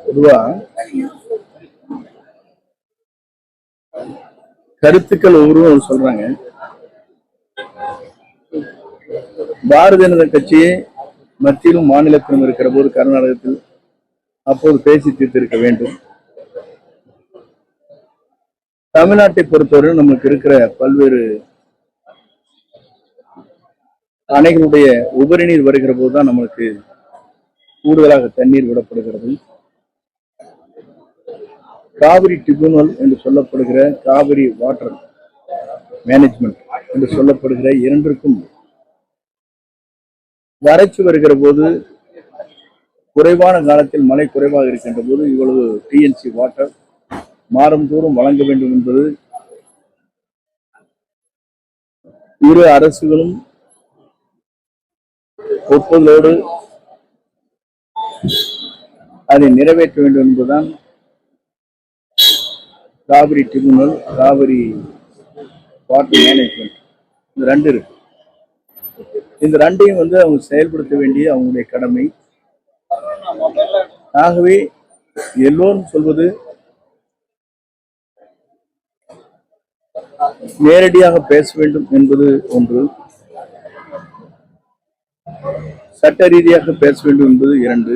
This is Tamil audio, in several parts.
பொதுவா கருத்துக்கள் ஒவ்வொருவரும் சொல்றாங்க. பாரதிய ஜனதா கட்சியே மத்தியிலும் மாநிலத்திலும் இருக்கிற போது கர்நாடகத்தில் அப்போது பேசி தீர்த்திருக்க வேண்டும். தமிழ்நாட்டை பொறுத்தவரை நமக்கு இருக்கிற பல்வேறு அணைகளுடைய உபரி நீர் வருகிற போதுதான் நம்மளுக்கு கூடுதலாக தண்ணீர் விடப்படுகிறது. காவிரி ட்ரிபியூனல் என்று சொல்லப்படுகிற காவிரி வாட்டர் மேனேஜ்மெண்ட் என்று சொல்லப்படுகிற இரண்டிற்கும் வறட்சி வருகிற போது, குறைவான காலத்தில் மழை குறைவாக இருக்கின்ற போது இவ்வளவு டிஎன்சி வாட்டர் மாறும் தோறும் வழங்க வேண்டும் என்பது இரு அரசுகளும் ஒப்புதலோடு அதை நிறைவேற்ற வேண்டும் என்பதுதான் Kaveri tribunal, Kaveri water management, இந்த ரெண்டு இருக்கு. இந்த ரெண்டையும் அவங்க செயல்படுத்த வேண்டிய அவங்களுடைய கடமை. ஆகவே எல்லோரும் சொல்வது நேரடியாக பேச வேண்டும் என்பது ஒன்று, சட்ட ரீதியாக பேச வேண்டும் என்பது இரண்டு.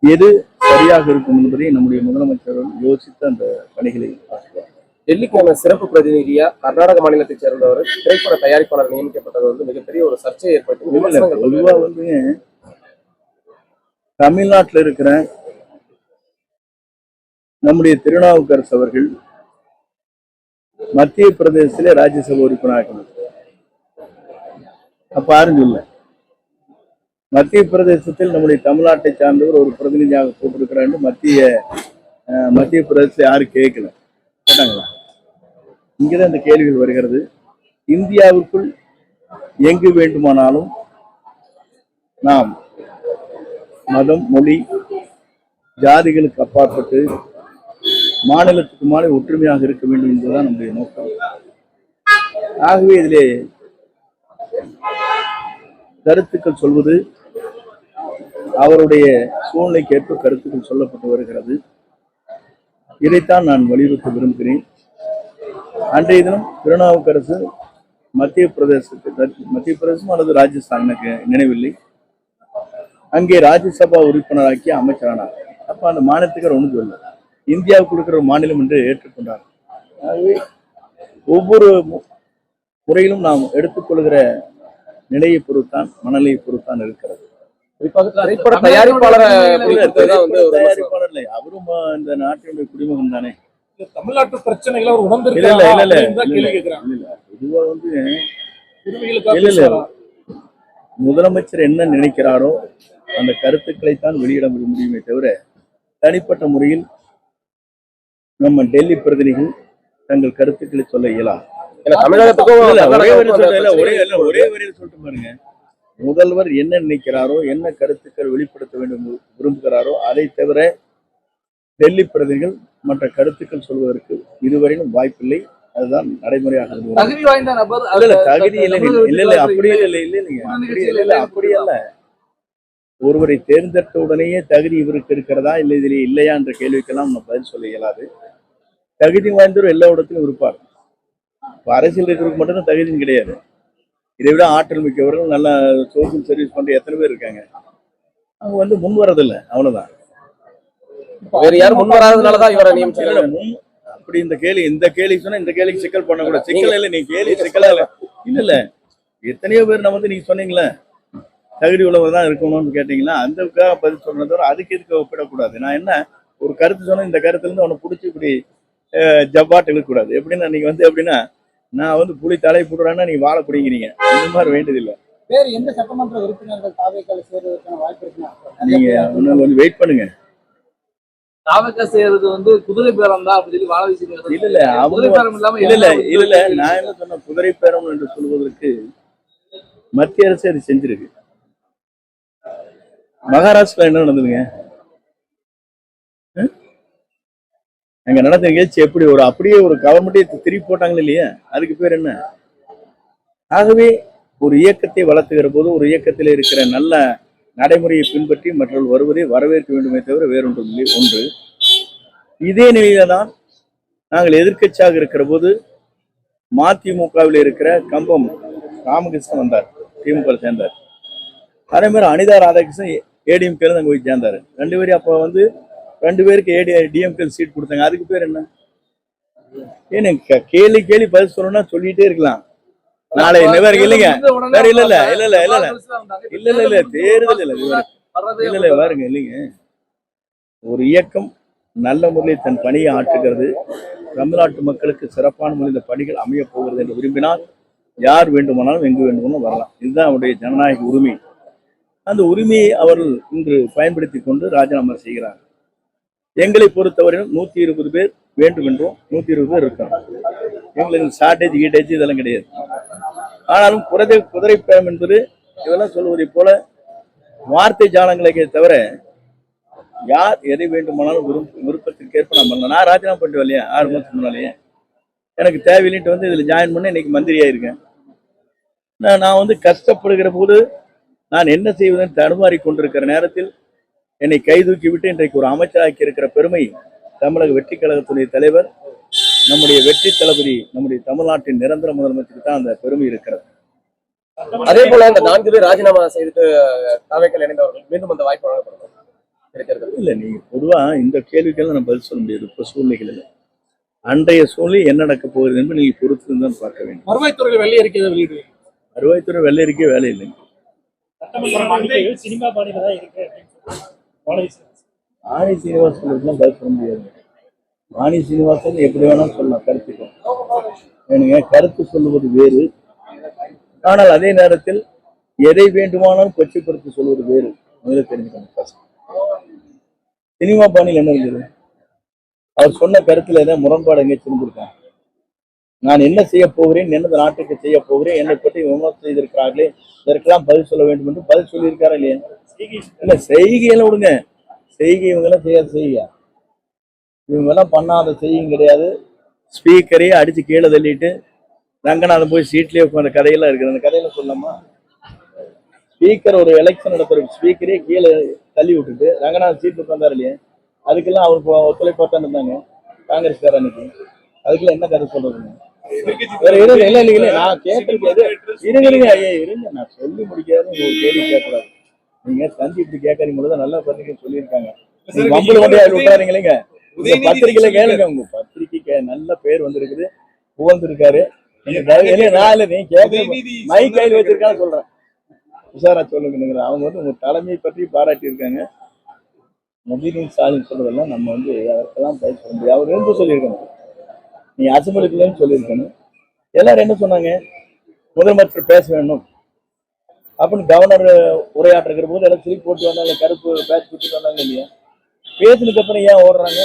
எது சரியாக இருக்கும் என்பதை நம்முடைய முதலமைச்சர் யோசித்து அந்த பணிகளை பார்க்கிறார். டெல்லிக்கான சிறப்பு பிரதிநிதியா கர்நாடக மாநிலத்தைச் சேர்ந்தவர் திரைப்பட தயாரிப்பாளர் நியமிக்கப்பட்டது மிகப்பெரிய ஒரு சர்ச்சையை ஏற்படுத்தி. பொதுவா தமிழ்நாட்டில் இருக்கிற நம்முடைய திருநாவுக்கரசு அவர்கள் மத்திய பிரதேசத்திலே ராஜ்யசபா உறுப்பினராக அப்ப யாரும் சொல்ல, மத்திய பிரதேசத்தில் நம்முடைய தமிழ்நாட்டை சார்ந்தவர் ஒரு பிரதிநிதியாக போட்டிருக்கிறார். மத்திய பிரதேசத்தில் யாரும் கேட்கல, கேட்டாங்களா? இங்கதான் இந்த கேள்விகள் வருகிறது. இந்தியாவுக்குள் எங்கு வேண்டுமானாலும் நாம் மதம், மொழி, ஜாதிகளுக்கு அப்பாற்பட்டு மாநிலத்துக்கு மாநில ஒற்றுமையாக இருக்க வேண்டும் என்பதுதான் நம்முடைய நோக்கம். ஆகவே இதிலே கருத்துக்கள் சொல்வது அவருடைய சூழ்நிலைக்கு ஏற்ப கருத்துக்கள் சொல்லப்பட்டு வருகிறது. இதைத்தான் நான் வலியுறுத்த விரும்புகிறேன். அன்றைய தினம் திருநாவுக்கரசு மத்திய பிரதேசம் அல்லது ராஜஸ்தான், எனக்கு நினைவில்லை, அங்கே ராஜ்யசபா உறுப்பினராக்கி அமைச்சரானார். அப்ப அந்த மாநிலத்துக்கு ஒன்று சொல்ல, இந்தியாவுக்கு இருக்கிற ஒரு மாநிலம் என்று ஏற்றுக்கொண்டார். ஆகவே ஒவ்வொரு முறையிலும் நாம் எடுத்துக்கொள்கிற நிலையை பொறுத்தான், மனநிலையை பொறுத்தான் இருக்கிறது. தயாரிப்பாளர் இல்லை, அவரும் இந்த நாட்டினுடைய குடிமகன் தானே. தமிழ்நாட்டு பிரச்சனைகளை பொதுவா முதலமைச்சர் என்ன நினைக்கிறாரோ அந்த கருத்துக்களைத்தான் வெளியிட முடியுமே தவிர தனிப்பட்ட முறையில் நம்ம டெல்லி பிரதிநிதிகள் தங்கள் கருத்துக்களை சொல்ல இயலாது. ஒரே வரியில் சொல்லிட்டு பாருங்க, முதல்வர் என்ன நினைக்கிறாரோ, என்ன கருத்துக்கள் வெளிப்படுத்த வேண்டும் விரும்புகிறாரோ அதை தவிர டெல்லி பிரதிநிதிகள் மற்ற கருத்துக்கள் சொல்வதற்கு இதுவரையிலும் வாய்ப்பில்லை. அதுதான் நடைமுறையாக தகுதி வாய்ந்த நபர் தகுதி இல்லை, அப்படியே அப்படி அல்ல. ஒருவரை தேர்ந்தெடுத்த உடனேயே தகுதி இவருக்கு இருக்கிறதா இல்லை இதிலே இல்லையா என்ற கேள்விக்கெல்லாம் நம்ம பதில் சொல்ல இயலாது. தகுதி வாய்ந்தவர் எல்லா இடத்திலும் இருப்பார். அரசியல் இருக்கிறதுக்கு மட்டும்தான் தகுதியும் கிடையாது. இதை விட ஆற்றல் மிக்கவர்கள் நல்ல சோசியல் சர்வீஸ் பண்ற எத்தனை பேர் இருக்காங்க. அவங்க முன் வரதில்லை, அவ்வளவுதான். வேற யாரும் முன் வராதனாலதான் இவரை நியமிச்சாங்க. அப்படி இந்த கேள்வி சொன்னா இந்த கேள்விக்கு சிக்கல் பண்ணக்கூடாது. சிக்கல் இல்லை, நீ கேள்வி சிக்கலா இல்ல எத்தனையோ பேர் நம்ம நீங்க சொன்னீங்களே தகுதி உள்ளவர் தான் இருக்கணும்னு கேட்டீங்களா, அந்தக்காக பதில் சொல்றத அதுக்கு எதுக்கு ஒப்பிடக்கூடாது. நான் என்ன ஒரு கருத்து சொன்ன, இந்த கருத்துல இருந்து அவனை பிடிச்சி இப்படி ஜப்பாட்டு இழுக்கக்கூடாது. எப்படின்னா நீங்க எப்படின்னா நான் புலி தலை போடுறேன்னா நீங்க வாழை பிடிக்கிறீங்க, அந்த மாதிரி வேண்டியதில்லை. வேறு எந்த சட்டமன்ற உறுப்பினர்கள் தாவேக்கால சேர்வதற்கான வாய்ப்பு இருக்குன்னா நீங்க கொஞ்சம் வெயிட் பண்ணுங்க. தாவேக்கா சேர்றது குதிரை பேரம் தான் அப்படி சொல்லி வாழ இல்ல நான் என்ன சொன்ன, குதிரை பேரம் என்று சொல்வதற்கு மத்திய அரசு அது செஞ்சிருக்கு. மகாராஷ்டிரா என்ன நடந்ததுங்க? அங்க நடந்த நிகழ்ச்சி எப்படி அப்படியே ஒரு கவர்மெண்டே திருப்பி போட்டாங்களே இல்லையா, அதுக்கு பேர் என்ன? ஆகவே ஒரு இயக்கத்தை வளர்த்துகிற போது, ஒரு இயக்கத்தில் இருக்கிற நல்ல நடைமுறையை பின்பற்றி மற்றவர்கள் வருவதை வரவேற்க வேண்டுமே தவிர வேறொன்றும் இல்லை. ஒன்று, இதே நிலையில தான் நாங்கள் எதிர்க்கட்சியாக இருக்கிற போது மதிமுகவில் இருக்கிற கம்பம் ராமகிருஷ்ணன் வந்தார், திமுக சேர்ந்தார். அதே மாதிரி அனிதா ராதாகிருஷ்ணன் ஏடிஎம்கே அங்க போய் சேர்ந்தாரு. 2 பேரும் அப்ப வந்து 2 பேருக்கு டிஎம்கே சீட் கொடுத்தாங்க. அதுக்கு பேர் என்ன? ஏன்னு கேள்வி பதில் சொல்லணும்னா சொல்லிட்டே இருக்கலாம். நாளை வேற இல்லைங்க, வேற இல்ல தேர்தல் இல்ல பாருங்க இல்லைங்க. ஒரு இயக்கம் நல்ல முறையில் தன் பணியை ஆற்றுகிறது, தமிழ்நாட்டு மக்களுக்கு சிறப்பான முறையில் இந்த பணிகள் அமைய போகிறது என்று விரும்பினால் யார் வேண்டுமானாலும் எங்கு வேண்டுமானாலும் வரலாம். இதுதான் அவருடைய ஜனநாயக உரிமை. அந்த உரிமையை அவர்கள் இன்று பயன்படுத்தி கொண்டு ராஜினாமா செய்கிறார். எங்களை பொறுத்தவரையும் 120 பேர் வேண்டும் என்றும் 120 பேர் இருக்காங்க. எங்களுக்கு ஷார்டேஜ் கீட்டேஜ் இதெல்லாம் கிடையாது. ஆனாலும் குதிரை பேரம் என்பது இதெல்லாம் சொல்வதை போல வார்த்தை ஜாலங்களை தவிர யார் எதை வேண்டுமானாலும் விருப்பத்திற்கேற்ப நான் பண்ணலாம். நான் ராஜினாமா பண்ணிட்டு வரலையா 6 மாதத்துக்கு முன்னாலேயே எனக்கு தேவையில்லைன்ட்டு வந்து இதில் ஜாயின் பண்ண இன்னைக்கு மந்திரியாயிருக்கேன். நான் வந்து கஷ்டப்படுகிற போது நான் என்ன செய்வதென்று தடுமாறி கொண்டிருக்கிற நேரத்தில் என்னை கைதூக்கி விட்டு இன்றைக்கு ஒரு அமைச்சராக்கி இருக்கிற பெருமை தமிழக வெற்றி கழகத்துடைய தலைவர் நம்முடைய வெற்றி தளபதி நம்முடைய தமிழ்நாட்டின் நிரந்தர முதலமைச்சருக்கு தான் அந்த பெருமை இருக்கிறது. அதே போல இந்த 4 பேர் ராஜினாமா செய்துட்டு தாவேக்கால இணைந்தவர்கள் மீண்டும் அந்த வாய்ப்பு வழங்கப்படுது. இல்ல நீங்க பொதுவா இந்த கேள்விக்கெல்லாம் நம்ம பதில் சொல்ல முடியாது. இப்ப சூழ்நிலைகள் இல்லை. அன்றைய சூழ்நிலை என்ன நடக்க போகுது என்று நீங்க பொறுத்து தான் பார்க்க வேண்டும். வருவாய்த்துறையில் வெள்ளை அறிக்கை வெளியிடுவீங்க? வருவாய்த்துறை வெள்ளை அறிக்கை வேலை இல்லைங்க. சினிமா பாணியில தான் இருக்கு. வாணி சீனிவாசன் பதில் சொல்ல முடியாது. வாணி சீனிவாசன் எப்படி வேணாலும் சொல்லலாம் கருத்துக்கும். ஏனுங்க, கருத்து சொல்லுவது வேறு, ஆனால் அதே நேரத்தில் எதை வேண்டுமானாலும் கொச்சைப்படுத்தி சொல்வது வேறு. முதல்ல தெரிஞ்சுக்கணும். சினிமா பாணியில் என்ன இருந்தது? அவர் சொன்ன கருத்துல ஏதாவது முரண்பாடு எங்கே இருந்திருக்காங்க? நான் என்ன செய்ய போகிறேன், என்ன நாட்டுக்கு செய்ய போகிறேன், என்னை பற்றி விமர்சனம் செய்திருக்கிறார்களே, இதற்கெல்லாம் பதில் சொல்ல வேண்டும் என்று பதில் சொல்லியிருக்காரா இல்லையா? இல்ல செய்கையெல்லாம் விடுங்க, செய்கை இவங்கெல்லாம் செய்யாத செய்யா, இவங்கெல்லாம் பண்ணாத செய்யும் கிடையாது. ஸ்பீக்கரையே அடிச்சு கீழே தள்ளிட்டு ரங்கநாதன் போய் சீட்லயே உட்காந்த கதையெல்லாம் இருக்குது. அந்த கதையெல்லாம் சொல்லாமா? ஸ்பீக்கர் ஒரு எலெக்ஷன் நடத்துற ஸ்பீக்கரே கீழே தள்ளி விட்டுட்டு ரங்கநாதன் சீட்ல உட்காந்தாரு இல்லையா? அதுக்கெல்லாம் அவர் ஒத்துழைப்பாத்தான் இருந்தாங்க காங்கிரஸ்காரனுக்கு. அதுக்கெல்லாம் என்ன கதை சொல்றதுங்க? இல்ல நான் கேட்டிருக்கேன். இருங்க நான் சொல்லி முடிக்காது ஒரு கேள்வி கேட்கக்கூடாது. நீங்க தந்தி இப்படி கேட்கறீங்க நல்லா பத்திரிகை சொல்லியிருக்காங்க. மம்பளை கொண்டே விட்டாருங்க இல்லைங்க. உங்க பத்திரிகையில கேளுங்க, உங்க பத்திரிகைக்கு நல்ல பேர் வந்திருக்குது, புகழ்ந்திருக்காரு. நீ கேட்க மை கையில் வச்சிருக்கான்னு சொல்றேன், உஷாரா சொல்லுங்க. அவங்க வந்து உங்க தலைமையை பற்றி பாராட்டி இருக்காங்க. மொஹிதீன் ஸ்டாலின் சொல்றதெல்லாம் நம்ம வந்து அதற்கெல்லாம் பதில் சொல்ல முடியாது. அவர் என்ன சொல்லியிருக்கணும், நீ அசம்பிளிக்குள்ளேன்னு சொல்லியிருக்கணும். எல்லாரும் என்ன சொன்னாங்க, முதலமைச்சர் பேச வேணும் அப்படின்னு கவர்னர் உரையாற்றுகிற போது எல்லாம் திருப்பி போட்டு வந்தாங்க, கருப்பு பேட்ச் கொடுத்துட்டு வந்தாங்க இல்லையா? பேசினதுக்கு அப்புறம் ஏன் ஓடுறாங்க?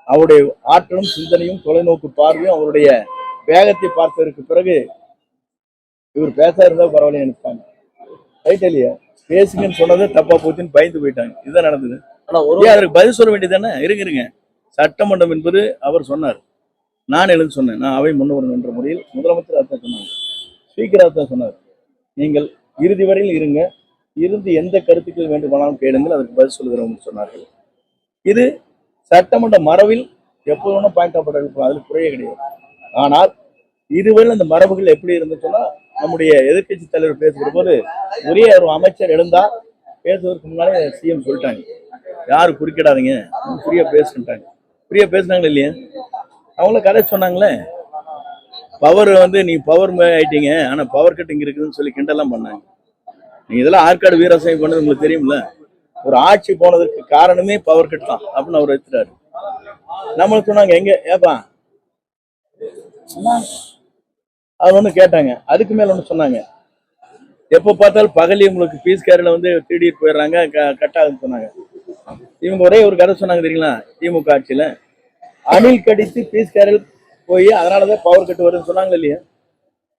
அவருடைய ஆற்றலும் சிந்தனையும் தொலைநோக்கு பார்வையும் அவருடைய வேகத்தை பார்த்ததற்கு பிறகு இவர் பேச இருந்தா பரவாயில்ல நினைச்சாங்க. ரைட் இல்லையா? பேசுங்கன்னு சொன்னதை தப்பா போச்சுன்னு பயந்து போயிட்டாங்க. இதுதான் நடந்தது. ஆனா அதற்கு பதில் சொல்ல வேண்டியதானே? இருங்க, சட்டமன்றம் என்பது அவர் சொன்னார், நான் எழுந்து சொன்னேன், நான் அவை முன்னவர்கள் என்ற முறையில் முதலமைச்சர் அதான் சொன்னாங்க, ஸ்பீக்கராக தான் சொன்னார், நீங்கள் இறுதி வரையில் இருங்க, இருந்து எந்த கருத்துக்கள் வேண்டுமானாலும் கேளுங்கள், அதற்கு பதில் சொல்லுகிறோம் சொன்னார்கள். இது சட்டமன்ற மரபில் எப்போதும் பாயிண்ட் ஆஃப் இருக்கலாம், அதில் குறைய கிடையாது. ஆனால் இதுவரை அந்த மரபுகள் எப்படி இருந்துச்சுன்னா, நம்முடைய எதிர்கட்சி தலைவர் பேசுகிற போது ஒரே ஒரு அமைச்சர் எழுந்தா பேசுவதற்கு முன்னாலே சிஎம் சொல்லிட்டாங்க, யாரும் குறுக்கிடாதீங்க, ஃப்ரீயா பேசுட்டாங்க. ஃப்ரீயா பேசுனாங்களே இல்லையா? அவங்கள கதை சொன்னாங்களே, பவர் வந்து நீ பவர் ஆயிட்டீங்க, ஆனா பவர் கட் இங்க இருக்குதுன்னு சொல்லி கிண்டெல்லாம் பண்ணாங்க. நீங்க இதெல்லாம் ஆற்காடு வீராசாமி பண்ணது உங்களுக்கு தெரியும்ல. ஒரு ஆட்சி போனதற்கு காரணமே பவர் கட் தான் அப்படின்னு அவர் எடுத்துட்டாரு. நம்மளுக்கு சொன்னாங்க, எங்க ஏப்பா அது ஒண்ணு கேட்டாங்க. அதுக்கு மேல ஒண்ணு சொன்னாங்க, எப்ப பார்த்தாலும் பகலி உங்களுக்கு பீஸ் கேரில வந்து திருடிட்டு போயிடுறாங்க, கட் ஆகுதுன்னு சொன்னாங்க. இவங்க ஒரே ஒரு கதை சொன்னாங்க தெரியுங்களா? திமுக ஆட்சியில அணில் கடித்து பீஸ் கேரில் போய் அதனாலதான் பவர் கட் வருதுன்னு சொன்னாங்க இல்லையா?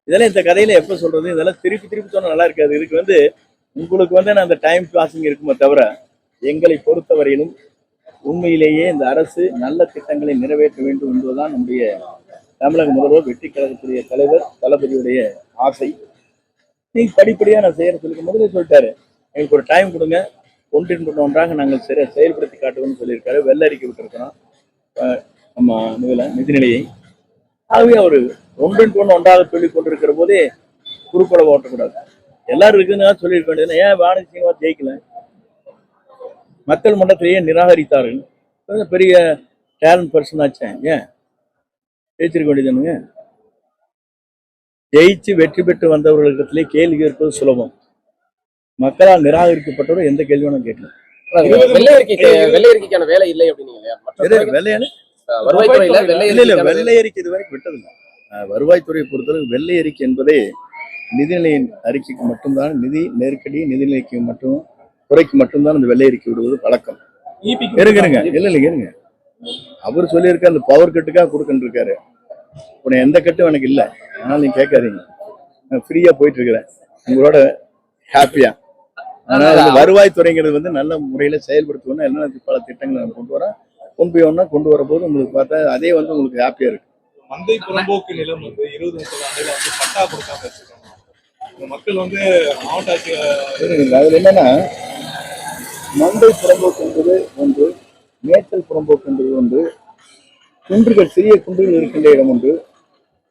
இதெல்லாம் இந்த கதையில எப்ப சொல்றது? இதெல்லாம் திருப்பி சொன்னா நல்லா இருக்காது. இதுக்கு வந்து உங்களுக்கு வந்து அந்த டைம் பாசிங் இருக்குமே தவிர, எங்களை பொறுத்தவரையிலும் உண்மையிலேயே இந்த அரசு நல்ல திட்டங்களை நிறைவேற்ற வேண்டும் என்பதுதான் நம்முடைய தமிழக முதல்வர் வெற்றி கழகத்துடைய தலைவர் தளபதியுடைய ஆசை. நீங்க படிப்படியா நான் செய்யற சொல்லி முதலே சொல்லிட்டாரு, எங்களுக்கு ஒரு டைம் கொடுங்க, ஒன்றின் ஒன்றாக நாங்கள் செயல்படுத்தி காட்டுவோம்னு சொல்லியிருக்காரு. வெள்ளை அறிக்கை விட்டுருக்கிறோம் நம்ம நிதிநிலையை. ஆகவே அவர் ஒன்றின் ஒன்றாக சொல்லிக் கொண்டிருக்கிற போதே குறுப்பட ஓட்டக்கூடாது. எல்லாரும் இருக்குன்னு சொல்லியிருக்க வேண்டியது. ஏன் வானதி சீனிவாஸ் ஜெயிக்கல? மக்கள் மன்றத்திலேயே நிராகரித்தார்கள். கொஞ்சம் பெரிய டேலண்ட் பர்சன் ஆச்சேன், ஏன் ஜெயிச்சிருக்க வேண்டியதுங்க? ஜெயிச்சு வெற்றி பெற்று வந்தவர்களிடத்திலே கேள்வி கேட்பது சுலபம். மக்களால் நிராகரிக்கப்பட்டவரும் எந்த கேள்வி வேணும் கேட்கலாம். வெள்ளை அறிக்கைக்கான வேலை இல்லை அப்படின்னீங்க. வெள்ளை அறிக்கை இதுவரைக்கும் விட்டதில்லை. வருவாய்த்துறையை பொறுத்தவரை வெள்ளை அறிக்கை என்பதே நிதிநிலையின் அறிக்கைக்கு மட்டும்தான், நிதி நெருக்கடி நிதிநிலைக்கு மட்டும் துறைக்கு மட்டும்தான் இந்த வெள்ளை அறிக்கை விடுவது பழக்கம். இருங்க இருங்க, அவர் சொல்லியிருக்க அந்த பவர் கட்டுக்காக கொடுக்கன்னு இருக்காரு. உன்னை எந்த கட்டும் எனக்கு இல்லை, அதனால நீங்க கேட்காதீங்க, நான் ஃப்ரீயா போயிட்டு இருக்கிறேன் உங்களோட ஹாப்பியா. அதனால வருவாய்த்துறைங்கிறது நல்ல முறையில செயல்படுத்தணும். என்ன பல திட்டங்களை நம்ம கொண்டு வரோம். கொண்டு வரபோது உங்களுக்கு பார்த்தா அதே உங்களுக்கு ஹாப்பியா இருக்கு. மந்தை புறம்போக்கு நிலம் 20-30 ஆண்டுல பட்டா கொடுக்காம வச்சிருக்காங்க. மக்கள் மாவட்ட ஆட்சியர் அதுல என்னன்னா, மந்தை புறம்போக்கு என்பது ஒன்று, மேய்ச்சல் புறம்போக்கு என்பது ஒன்று, குன்றுகள் சிறிய குன்றுகள் இருக்கின்ற இடம் ஒன்று,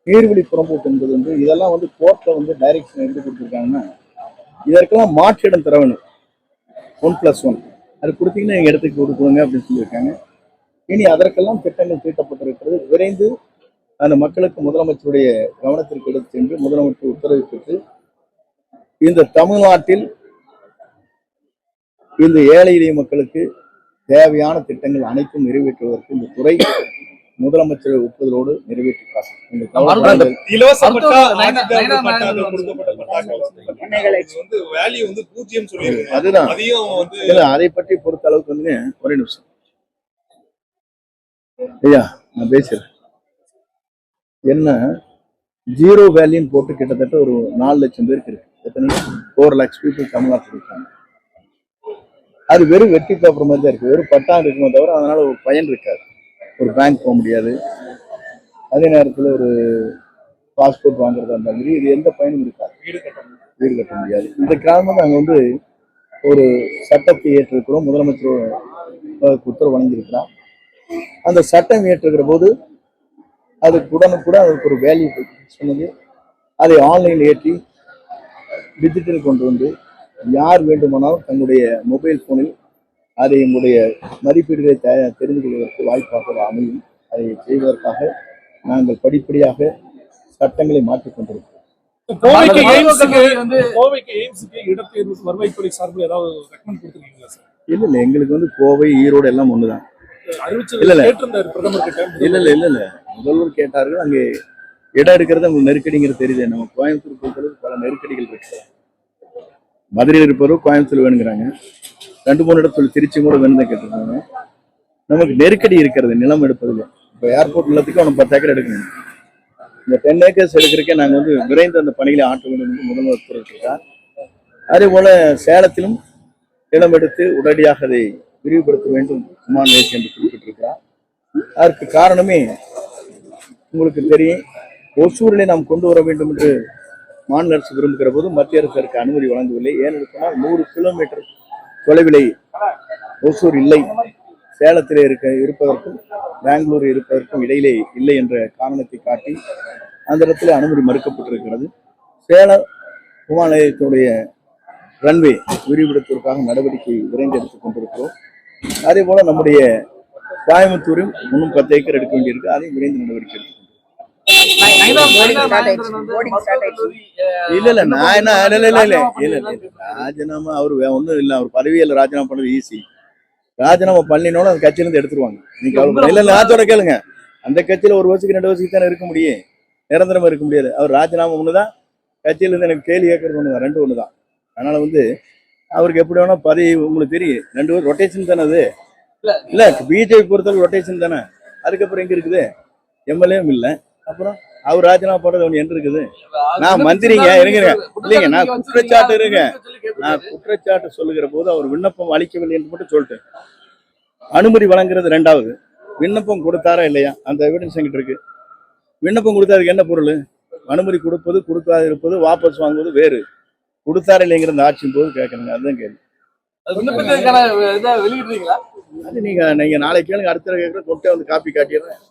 நீர்வழி புறம்போக்கு என்பது ஒன்று. இதெல்லாம் கோர்ட்ல டைரக்ஷன் எப்படி கொடுத்துருக்காங்கன்னா, இதற்கெல்லாம் மாற்று இடம் தர வேணும். 1+1 அது கொடுத்தீங்கன்னா எங்க இடத்துக்கு கொடுக்குவாங்க அப்படின்னு சொல்லியிருக்காங்க. இனி அதற்கெல்லாம் திட்டங்கள் தீட்டப்பட்டிருக்கிறது. விரைந்து அந்த மக்களுக்கு முதலமைச்சருடைய கவனத்திற்கு எடுத்து சென்று முதலமைச்சர் உத்தரவு பெற்று இந்த தமிழ்நாட்டில் இந்த ஏழை எளிய மக்களுக்கு தேவையான திட்டங்கள் அனைத்தும் நிறைவேற்றுவதற்கு இந்த துறை முதலமைச்சர் ஒப்புதலோடு நிறைவேற்றிருக்காங்க. அதுதான் அதை பற்றி பொறுத்த அளவுக்கு ஒரே நிமிஷம் ஐயா நான் பேசுறேன். என்ன 0 வேல்யூன்னு போட்டு கிட்டத்தட்ட ஒரு 4 லட்சம் பேருக்கு இருக்கு. எத்தனை 4 lakhs people தமிழ்நாட்டில் இருக்காங்க. அது வெறும் வெட்டி பேப்பர் மாதிரி தான் இருக்கு. வெறும் பட்டாம் இருக்குமே தவிர அதனால ஒரு பயன் இருக்காது. ஒரு பேங்க் போக முடியாது. அதே நேரத்தில் ஒரு பாஸ்போர்ட் வாங்குறதா இருந்தாலும் இது எந்த பயனும் இருக்காது. வீடு கட்ட முடியாது. இந்த காரணம் நாங்கள் ஒரு சட்டத்தை ஏற்றிருக்கிறோம். முதலமைச்சர் உத்தரவு வழங்கியிருக்கிறார். அந்த சட்டம் ஏற்றுகிற போது அதுக்கு உடனுக்குடன் அதுக்கு ஒரு வேல்யூ சொன்னது. அதை ஆன்லைன் ஏற்றி டிஜிட்டல் கொண்டு யார் வேண்டுமானாலும் தன்னுடைய மொபைல் போனில் அதை எங்களுடைய மதிப்பீடுகளை தெரிந்து கொள்வதற்கு வாய்ப்பாக அமையும். அதை செய்வதற்காக நாங்கள் படிப்படியாக சட்டங்களை மாற்றிக் கொண்டிருக்கிறோம். வருவாய்த்துறை சார்பில் ஏதாவது ரெக்கமெண்ட் கொடுத்துருக்கீங்களா சார்? இல்ல எங்களுக்கு கோவை ஈரோடு எல்லாம் ஒண்ணுதான். இல்ல முதல்வர் கேட்டார்கள். அங்கே இடம் இருக்கிறது உங்களுக்கு நெருக்கடிங்கிறது தெரியுது. நம்ம கோயம்புத்தூர் பொறுத்தளவுக்கு பல நெருக்கடிகள் இருக்கு. மதுரையில் இருப்பவரும் கோயம்புத்தூர் வேணுங்கிறாங்க. 2-3 இடத்துல திருச்சி கூட வேணும் தான் கேட்டிருக்காங்க. நமக்கு நெருக்கடி இருக்கிறது நிலம் எடுப்பதில்லை. இப்போ ஏர்போர்ட் நிலத்துக்கு அவனுக்கு 10 ஏக்கர் எடுக்கணும். இந்த 10 acres எடுக்கிறக்கே நாங்கள் விரைந்து அந்த பணிகளை ஆற்ற வேண்டும் என்று முதல்வர் கூறியிருக்கார். அதே போல சேலத்திலும் நிலம் எடுத்து உடனடியாக அதை விரிவுபடுத்த வேண்டும் விமான நிலையம் என்று குறிப்பிட்டிருக்கிறார். அதற்கு காரணமே உங்களுக்கு தெரியும், ஒசூரிலே நாம் கொண்டு வர வேண்டும் என்று மாநில அரசு விரும்புகிற போது மத்திய அரசு அதற்கு அனுமதி வழங்கவில்லை. ஏனென்றால் 100 கிலோமீட்டர் தொலைவிலே ஒசூர் இல்லை. சேலத்திலே இருப்பதற்கும் பெங்களூர் இருப்பதற்கும் இடையிலே இல்லை என்ற காரணத்தை காட்டி அந்த இடத்துல அனுமதி மறுக்கப்பட்டிருக்கிறது. சேலம் விமான நிலையத்தினுடைய ரன்வே விரிவுபடுத்துவதற்காக நடவடிக்கை விரைந்து எடுத்துக் கொண்டிருக்கிறோம். அதே போல நம்முடைய கோயம்புத்தூரில் இன்னும் 10 ஏக்கர் எடுக்க வேண்டியிருக்கு. அதையும் விரைந்து நடவடிக்கை எடுத்துக்கொண்டிருக்கிறோம். இல்ல நான் என்ன ராஜினாமா அவரு ஒண்ணும் இல்ல. அவர் பதவியில ராஜினாமா பண்ணது ஈஸி. ராஜினாமா பண்ணினோட அந்த கட்சியிலிருந்து எடுத்துருவாங்க. நீங்க இல்ல ஆச்சோட கேளுங்க. அந்த கட்சியில 1 வருஷத்துக்கு 2 வருஷத்துக்கு தானே இருக்க முடியும், நிரந்தரமா இருக்க முடியாது. அவர் ராஜினாமா ஒண்ணுதான், கட்சியில இருந்து எனக்கு கேள்வி கேட்கறது ஒண்ணுதான், 2 ஒண்ணுதான். அதனால அவருக்கு எப்படி வேணா பதவி உங்களுக்கு தெரியும். 2 பேர் ரொட்டேஷன் தானே அது. இல்ல பிஜேபி பொறுத்தவரை ரொட்டேஷன் தானே. அதுக்கப்புறம் எங்க இருக்குது? எம்எல்ஏவும் இல்லை. அப்புறம் அவர் ராஜினாமா போடுறது ஒண்ணு என்ன இருக்குது? நான் மந்திரிங்க இருங்க இல்லைங்க, நான் குற்றச்சாட்டு இருங்க. நான் குற்றச்சாட்டு சொல்லுகிற போது அவர் விண்ணப்பம் அளிக்கவில்லை என்று மட்டும் சொல்லிட்டு அனுமதி வழங்குறது 2வது. விண்ணப்பம் கொடுத்தாரா இல்லையா அந்த எவிடன்ஸ் என்கிட்ட இருக்கு. விண்ணப்பம் கொடுத்தாதுக்கு என்ன பொருள்? அனுமதி கொடுப்பது கொடுக்காது இருப்பது வாபஸ் வாங்குவது வேறு. கொடுத்தாரு இல்லைங்கிற இந்த ஆட்சியின் போது கேட்கணுங்க. அதுதான் கேள்வி. அது விண்ணப்பத்திற்கான இதை வெளியிடுறீங்களா? அது நீங்க நாளைக்கு கேளுங்க, அடுத்த கேட்குற கொட்டை வந்து காப்பி காட்டிடுறேன்.